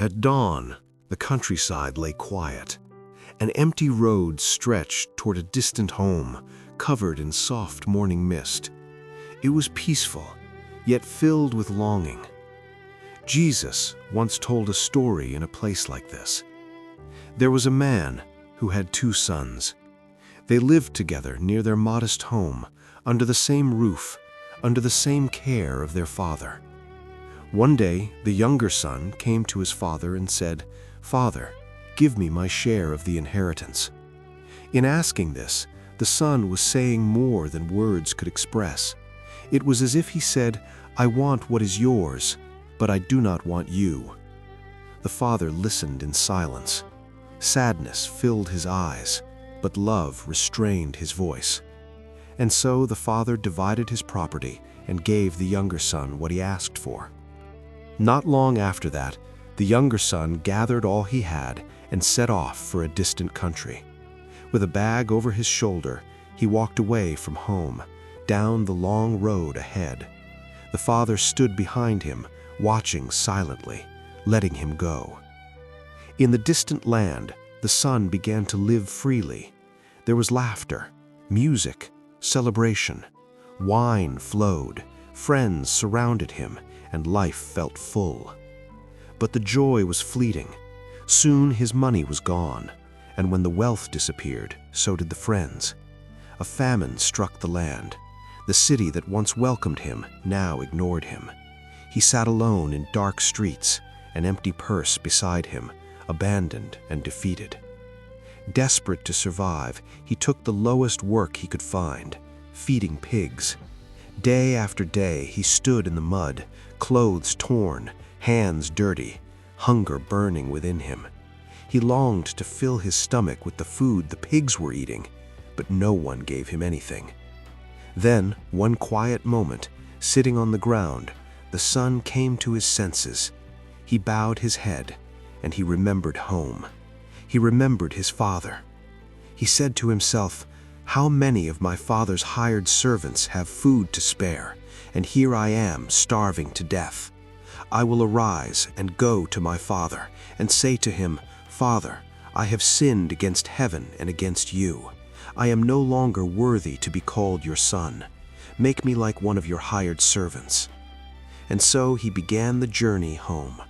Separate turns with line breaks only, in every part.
At dawn, the countryside lay quiet. An empty road stretched toward a distant home, covered in soft morning mist. It was peaceful, yet filled with longing. Jesus once told a story in a place like this. There was a man who had 2 sons. They lived together near their modest home, under the same roof, under the same care of their father. One day, the younger son came to his father and said, "Father, give me my share of the inheritance." In asking this, the son was saying more than words could express. It was as if he said, "I want what is yours, but I do not want you." The father listened in silence. Sadness filled his eyes, but love restrained his voice. And so the father divided his property and gave the younger son what he asked for. Not long after that, the younger son gathered all he had and set off for a distant country. With a bag over his shoulder, he walked away from home, down the long road ahead. The father stood behind him, watching silently, letting him go. In the distant land, the son began to live freely. There was laughter, music, celebration. Wine flowed, friends surrounded him, and life felt full. But the joy was fleeting. Soon his money was gone, and when the wealth disappeared, so did the friends. A famine struck the land. The city that once welcomed him now ignored him. He sat alone in dark streets, an empty purse beside him, abandoned and defeated. Desperate to survive, he took the lowest work he could find, feeding pigs. Day after day he stood in the mud, clothes torn, hands dirty, hunger burning within him. He longed to fill his stomach with the food the pigs were eating, but no one gave him anything. Then, one quiet moment, sitting on the ground, the son came to his senses. He bowed his head, and he remembered home. He remembered his father. He said to himself, "How many of my father's hired servants have food to spare, and here I am starving to death. I will arise and go to my father and say to him, 'Father, I have sinned against heaven and against you. I am no longer worthy to be called your son. Make me like one of your hired servants.'" And so he began the journey home.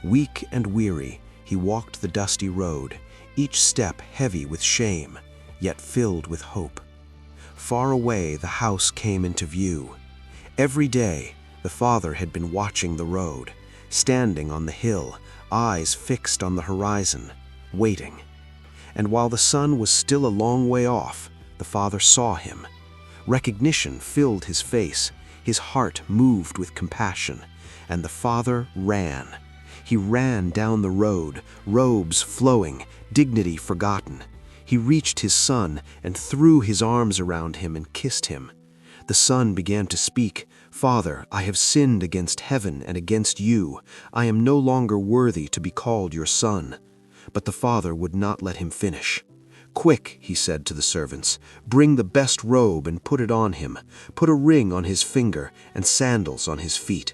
Weak and weary, he walked the dusty road, each step heavy with shame, yet filled with hope. Far away, the house came into view. Every day, the father had been watching the road, standing on the hill, eyes fixed on the horizon, waiting. And while the son was still a long way off, the father saw him. Recognition filled his face, his heart moved with compassion, and the father ran. He ran down the road, robes flowing, dignity forgotten. He reached his son and threw his arms around him and kissed him. The son began to speak, "Father, I have sinned against heaven and against you. I am no longer worthy to be called your son." But the father would not let him finish. "Quick," he said to the servants, "bring the best robe and put it on him. Put a ring on his finger and sandals on his feet.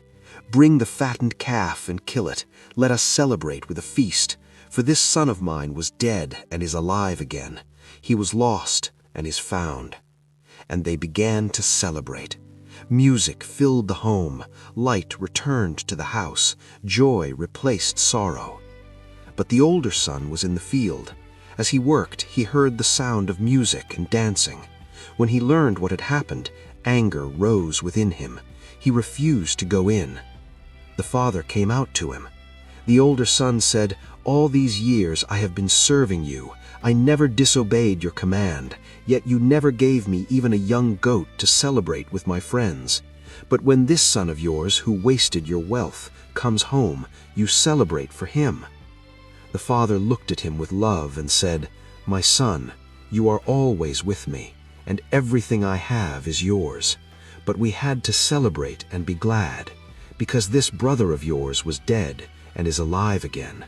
Bring the fattened calf and kill it. Let us celebrate with a feast. For this son of mine was dead and is alive again. He was lost and is found." And they began to celebrate. Music filled the home, light returned to the house, joy replaced sorrow. But the older son was in the field. As he worked, he heard the sound of music and dancing. When he learned what had happened, anger rose within him. He refused to go in. The father came out to him. The older son said, "All these years I have been serving you. I never disobeyed your command, yet you never gave me even a young goat to celebrate with my friends. But when this son of yours, who wasted your wealth, comes home, you celebrate for him." The father looked at him with love and said, "My son, you are always with me, and everything I have is yours. But we had to celebrate and be glad, because this brother of yours was dead and is alive again.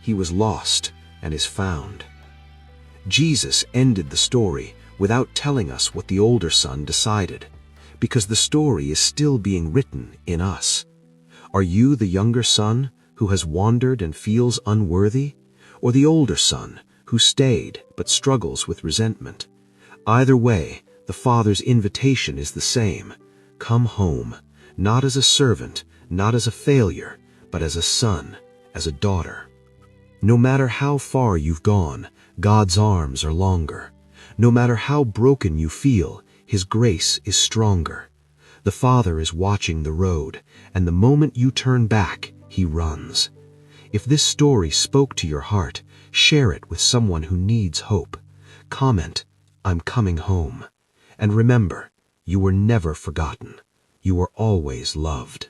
He was lost and is found." Jesus ended the story without telling us what the older son decided, because the story is still being written in us. Are you the younger son who has wandered and feels unworthy, or the older son who stayed but struggles with resentment? Either way, the Father's invitation is the same. Come home, not as a servant, not as a failure, but as a son, as a daughter. No matter how far you've gone, God's arms are longer. No matter how broken you feel, His grace is stronger. The Father is watching the road, and the moment you turn back, He runs. If this story spoke to your heart, share it with someone who needs hope. Comment, "I'm coming home." And remember, you were never forgotten. You were always loved.